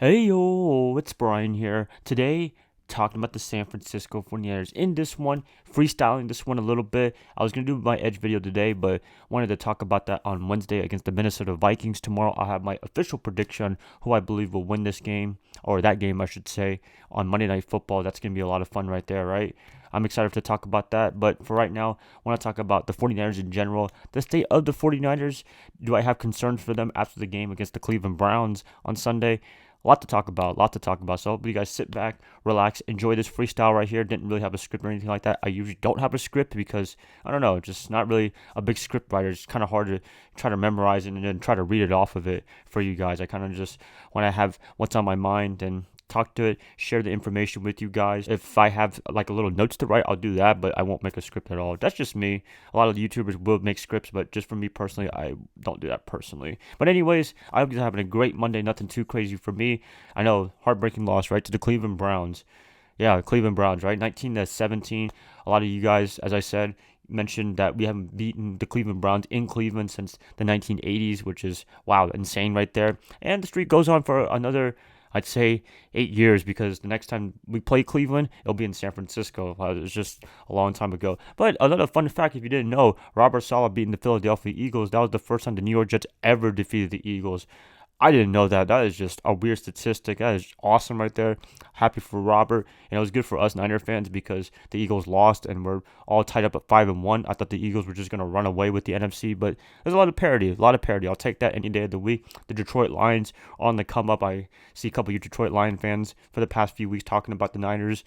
Hey yo, it's Bryan here. Today, talking about the San Francisco 49ers. In this one, freestyling this one a little bit. I was going to do my Edge video today, but wanted to talk about that on Wednesday against the Minnesota Vikings. Tomorrow, I'll have my official prediction who I believe will win this game, or that game, I should say, on Monday Night Football. That's going to be a lot of fun right there, right? I'm excited to talk about that, but for right now, I want to talk about the 49ers in general. The state of the 49ers. Do I have concerns for them after the game against the Cleveland Browns on Sunday? A lot to talk about, a lot to talk about. So I hope you guys sit back, relax, enjoy this freestyle right here. Didn't really have a script or anything like that. I usually don't have a script because I don't know, just not really a big script writer. It's kind of hard to try to memorize it and then try to read it off of it for you guys. I kind of just want to have what's on my mind and talk to it, share the information with you guys. If I have like a little notes to write, I'll do that, but I won't make a script at all. That's just me. A lot of the YouTubers will make scripts, but just for me personally, I don't do that personally. But anyways, I hope you're having a great Monday. Nothing too crazy for me. I know, heartbreaking loss, right, to the Cleveland Browns. Yeah, Cleveland Browns, right? 19-17. A lot of you guys, as I said, mentioned that we haven't beaten the Cleveland Browns in Cleveland since the 1980s, which is, wow, insane right there. And the streak goes on for another, I'd say, 8 years, because the next time we play Cleveland, it'll be in San Francisco. It was just a long time ago. But another fun fact, if you didn't know, Robert Saleh beating the Philadelphia Eagles. That was the first time the New York Jets ever defeated the Eagles. I didn't know that. That is just a weird statistic. That is awesome right there. Happy for Robert, and it was good for us Niner fans because the Eagles lost and we're all tied up at 5-1. I thought the Eagles were just gonna run away with the NFC, but there's a lot of parity. A lot of parity. I'll take that any day of the week. The Detroit Lions on the come up. I see a couple of you Detroit Lion fans for the past few weeks talking about the Niners.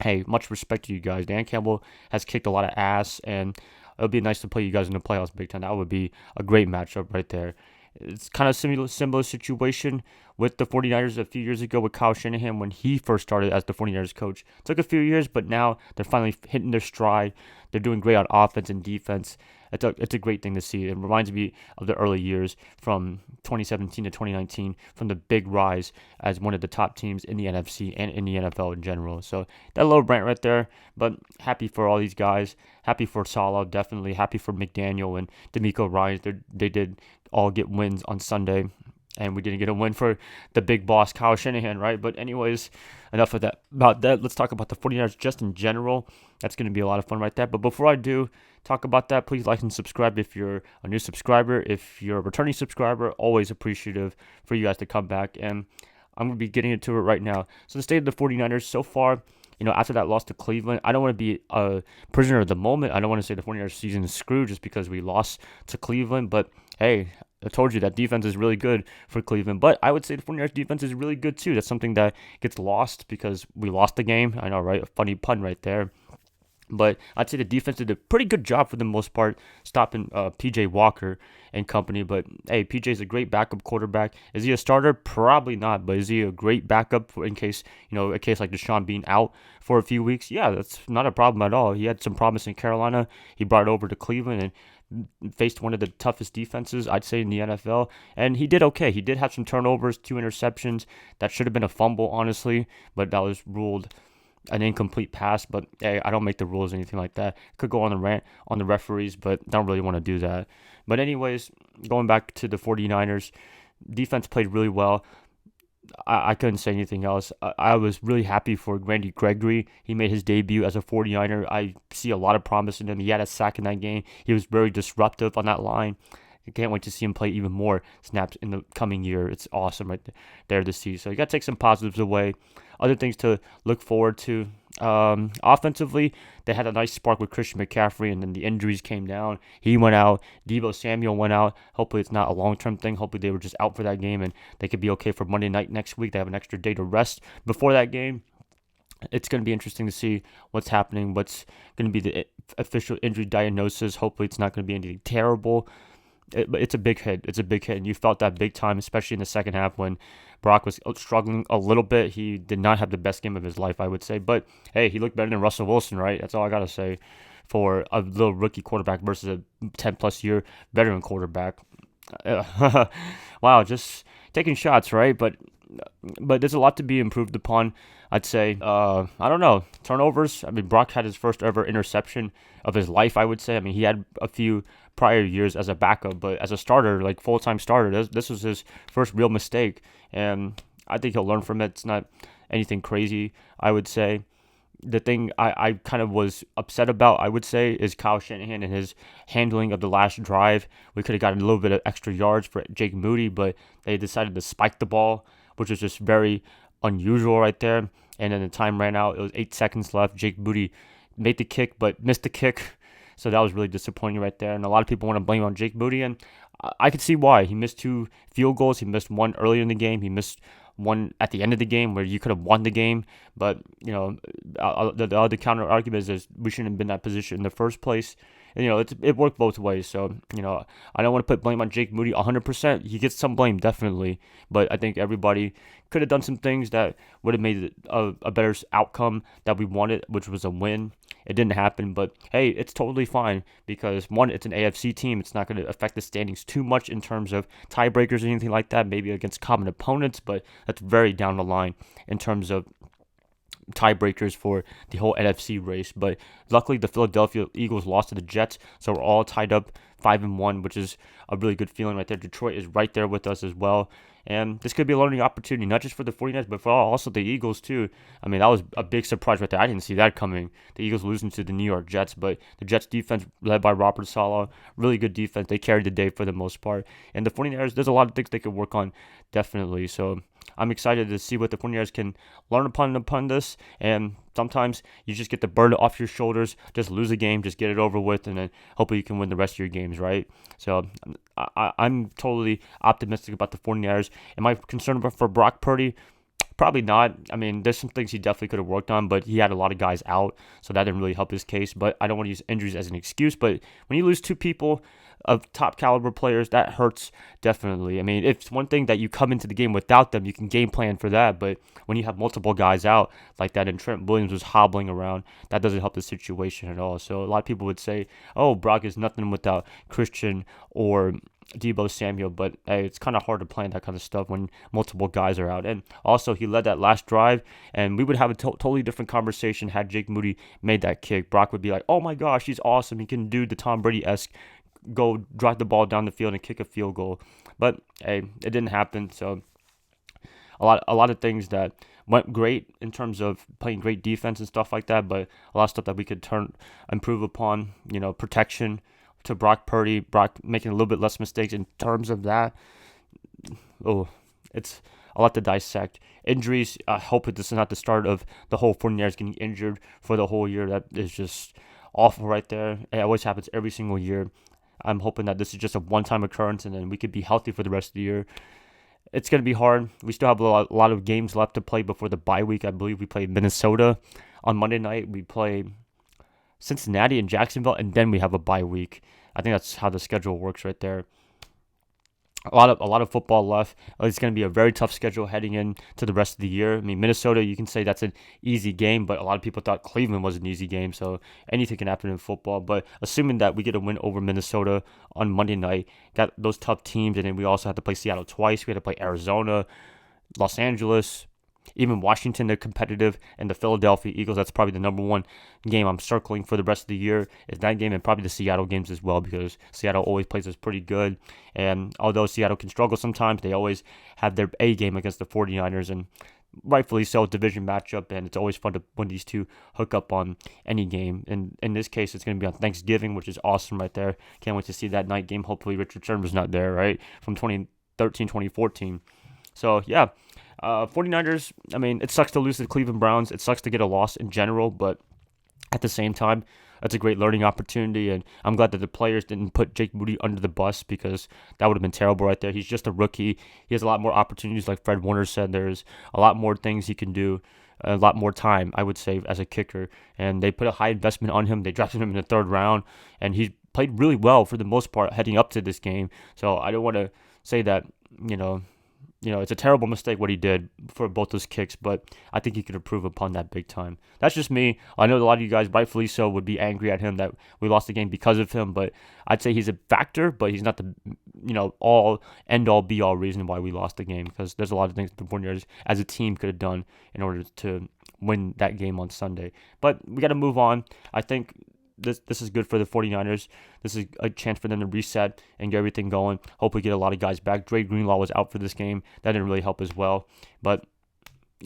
Hey, much respect to you guys. Dan Campbell has kicked a lot of ass, and it would be nice to play you guys in the playoffs big time. That would be a great matchup right there. It's kind of similar situation with the 49ers a few years ago with Kyle Shanahan when he first started as the 49ers coach. It took a few years, but now they're finally hitting their stride. They're doing great on offense and defense. It's a great thing to see. It reminds me of the early years from 2017 to 2019, from the big rise as one of the top teams in the NFC and in the NFL in general. So that little rant right there, but happy for all these guys. Happy for Salah, definitely. Happy for McDaniel and D'Amico Ryans. They did all get wins on Sunday, and we didn't get a win for the big boss Kyle Shanahan, right? But anyways, enough of that about that. Let's talk about the 49ers just in general. That's going to be a lot of fun right there. But before I do talk about that, please like and subscribe if you're a new subscriber. If you're a returning subscriber, always appreciative for you guys to come back. And I'm going to be getting into it right now. So the state of the 49ers so far, after that loss to Cleveland, I don't want to be a prisoner of the moment. I don't want to say the 49ers season is screwed just because we lost to Cleveland. But hey, I told you that defense is really good for Cleveland. But I would say the 49ers defense is really good too. That's something that gets lost because we lost the game. I know, right? A funny pun right there. But I'd say the defense did a pretty good job for the most part, stopping PJ Walker and company. But hey, PJ is a great backup quarterback. Is he a starter? Probably not. But is he a great backup in case, a case like Deshaun being out for a few weeks? Yeah, that's not a problem at all. He had some promise in Carolina. He brought it over to Cleveland and faced one of the toughest defenses, I'd say, in the NFL. And he did okay. He did have some turnovers, 2 interceptions. That should have been a fumble, honestly. But that was ruled an incomplete pass, but hey, I don't make the rules or anything like that. Could go on the rant on the referees, but don't really want to do that. But anyways, going back to the 49ers, defense played really well. I couldn't say anything else. I was really happy for Randy Gregory. He made his debut as a 49er. I see a lot of promise in him. He had a sack in that game. He was very disruptive on that line. I can't wait to see him play even more snaps in the coming year. It's awesome right there to see. So you got to take some positives away. Other things to look forward to. Offensively, they had a nice spark with Christian McCaffrey, and then the injuries came down. He went out. Deebo Samuel went out. Hopefully it's not a long-term thing. Hopefully they were just out for that game, and they could be okay for Monday night next week. They have an extra day to rest before that game. It's going to be interesting to see what's happening, what's going to be the official injury diagnosis. Hopefully it's not going to be anything terrible. But it's a big hit. It's a big hit, and you felt that big time, especially in the second half when Brock was struggling a little bit. He did not have the best game of his life, I would say. But, hey, he looked better than Russell Wilson, right? That's all I got to say for a little rookie quarterback versus a 10-plus year veteran quarterback. Wow, just taking shots, right? But there's a lot to be improved upon, I'd say. I don't know. Turnovers. I mean, Brock had his first ever interception of his life, I would say. I mean, he had a few prior years as a backup, but as a starter, like full-time starter, this was his first real mistake. And I think he'll learn from it. It's not anything crazy, I would say. The thing I kind of was upset about, I would say, is Kyle Shanahan and his handling of the last drive. We could have gotten a little bit of extra yards for Jake Moody, but they decided to spike the ball, which was just very unusual right there. And then the time ran out. It was 8 seconds left. Jake Moody made the kick, but missed the kick. So that was really disappointing right there. And a lot of people want to blame on Jake Moody, and I could see why. He missed 2 field goals. He missed one earlier in the game. He missed one at the end of the game where you could have won the game. But, the other counter argument is we shouldn't have been in that position in the first place. And, it worked both ways. So, I don't want to put blame on Jake Moody 100%. He gets some blame, definitely. But I think everybody could have done some things that would have made it a better outcome that we wanted, which was a win. It didn't happen, but hey, it's totally fine because one, it's an AFC team. It's not going to affect the standings too much in terms of tiebreakers or anything like that, maybe against common opponents, but that's very down the line in terms of tiebreakers for the whole NFC race. But luckily, the Philadelphia Eagles lost to the Jets, so we're all tied up 5-1, which is a really good feeling right there. Detroit is right there with us as well. And this could be a learning opportunity, not just for the 49ers, but for also the Eagles, too. I mean, that was a big surprise right there. I didn't see that coming. The Eagles losing to the New York Jets, but the Jets defense, led by Robert Saleh, really good defense. They carried the day for the most part. And the 49ers, there's a lot of things they could work on, definitely. So I'm excited to see what the 49ers can learn upon this. And sometimes you just get the burden off your shoulders, just lose a game, just get it over with, and then hopefully you can win the rest of your games, right? So I'm totally optimistic about the 49ers. Am I concerned for Brock Purdy? Probably not. I mean, there's some things he definitely could have worked on, but he had a lot of guys out, so that didn't really help his case. But I don't want to use injuries as an excuse. But when you lose 2 people of top caliber players, that hurts definitely. I mean, it's one thing that you come into the game without them, you can game plan for that. But when you have multiple guys out like that, and Trent Williams was hobbling around, that doesn't help the situation at all. So a lot of people would say, "Oh, Brock is nothing without Christian or Deebo Samuel," but hey, it's kind of hard to plan that kind of stuff when multiple guys are out. And also, he led that last drive, and we would have a totally different conversation had Jake Moody made that kick. Brock would be like, "Oh my gosh, he's awesome. He can do the Tom Brady-esque go drive the ball down the field and kick a field goal." But hey, it didn't happen. So a lot of things that went great in terms of playing great defense and stuff like that, but a lot of stuff that we could improve upon. Protection to Brock Purdy, Brock making a little bit less mistakes in terms of that. Oh, it's a lot to dissect. Injuries, I hope this is not the start of the whole 49ers getting injured for the whole year. That is just awful right there. It always happens every single year. I'm hoping that this is just a one-time occurrence and then we could be healthy for the rest of the year. It's going to be hard. We still have a lot of games left to play before the bye week. I believe we play Minnesota on Monday night. We play Cincinnati and Jacksonville, and then we have a bye week. I think that's how the schedule works right there. A lot of football left. It's going to be a very tough schedule heading into the rest of the year. I mean, Minnesota, you can say that's an easy game, but a lot of people thought Cleveland was an easy game, so anything can happen in football. But assuming that we get a win over Minnesota on Monday night, got those tough teams, and then we also have to play Seattle twice. We had to play Arizona, Los Angeles, even Washington, they're competitive, and the Philadelphia Eagles, that's probably the number one game I'm circling for the rest of the year, is that game, and probably the Seattle games as well, because Seattle always plays us pretty good, and although Seattle can struggle sometimes, they always have their A game against the 49ers, and rightfully so, division matchup, and it's always fun to when these two hook up on any game, and in this case, it's going to be on Thanksgiving, which is awesome right there. Can't wait to see that night game. Hopefully Richard Sherman's not there, right, from 2013, 2014. So, yeah. 49ers, I mean, it sucks to lose to the Cleveland Browns. It sucks to get a loss in general, but at the same time, that's a great learning opportunity, and I'm glad that the players didn't put Jake Moody under the bus because that would have been terrible right there. He's just a rookie. He has a lot more opportunities, like Fred Warner said. There's a lot more things he can do, a lot more time, I would say, as a kicker, and they put a high investment on him. They drafted him in the 3rd round, and he played really well for the most part heading up to this game, so I don't want to say that, it's a terrible mistake what he did for both those kicks, but I think he could improve upon that big time. That's just me. I know a lot of you guys, rightfully so, would be angry at him that we lost the game because of him, but I'd say he's a factor, but he's not the, end-all, be-all reason why we lost the game, because there's a lot of things the 49ers as a team could have done in order to win that game on Sunday. But we got to move on. I think this is good for the 49ers. This is a chance for them to reset and get everything going. Hopefully get a lot of guys back. Dre Greenlaw was out for this game. That didn't really help as well. But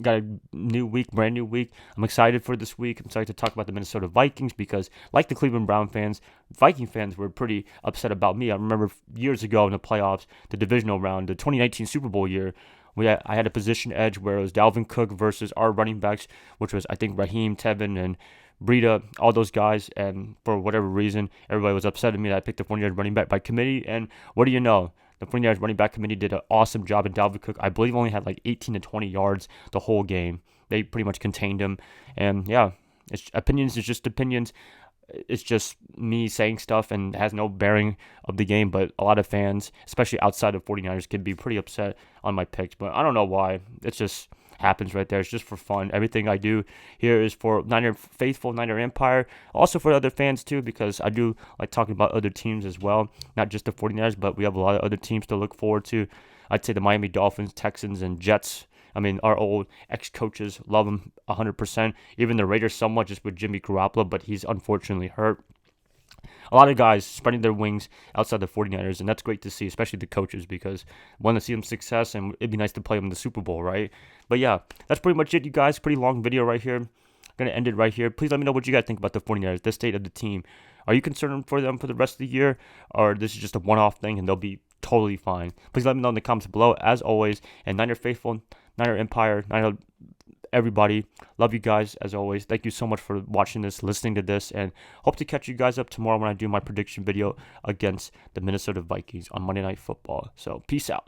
got a new week, brand new week. I'm excited for this week. I'm excited to talk about the Minnesota Vikings because, like the Cleveland Brown fans, Viking fans were pretty upset about me. I remember years ago in the playoffs, the divisional round, the 2019 Super Bowl year, I had a position edge where it was Dalvin Cook versus our running backs, which was, I think, Raheem, Tevin, and Breida, all those guys. And for whatever reason, everybody was upset at me that I picked the 49ers running back by committee. And what do you know? The 49ers running back committee did an awesome job, and Dalvin Cook, I believe, only had like 18 to 20 yards the whole game. They pretty much contained him. And yeah, opinions is just opinions. It's just me saying stuff and has no bearing of the game, but a lot of fans, especially outside of 49ers, can be pretty upset on my picks. But I don't know why. It just happens right there. It's just for fun. Everything I do here is for Niner faithful, Niner Empire. Also for other fans too, because I do like talking about other teams as well. Not just the 49ers, but we have a lot of other teams to look forward to. I'd say the Miami Dolphins, Texans, and Jets. I mean, our old ex-coaches love them 100%. Even the Raiders somewhat, just with Jimmy Garoppolo, but he's unfortunately hurt. A lot of guys spreading their wings outside the 49ers, and that's great to see, especially the coaches, because I want to see them success, and it'd be nice to play them in the Super Bowl, right? But yeah, that's pretty much it, you guys. Pretty long video right here. Going to end it right here. Please let me know what you guys think about the 49ers, the state of the team. Are you concerned for them for the rest of the year, or this is just a one-off thing and they'll be totally fine? Please let me know in the comments below, as always. And Niner faithful, Niner Empire, Niner everybody, love you guys as always. Thank you so much for watching this, listening to this, and hope to catch you guys up tomorrow when I do my prediction video against the Minnesota Vikings on Monday Night Football. So peace out.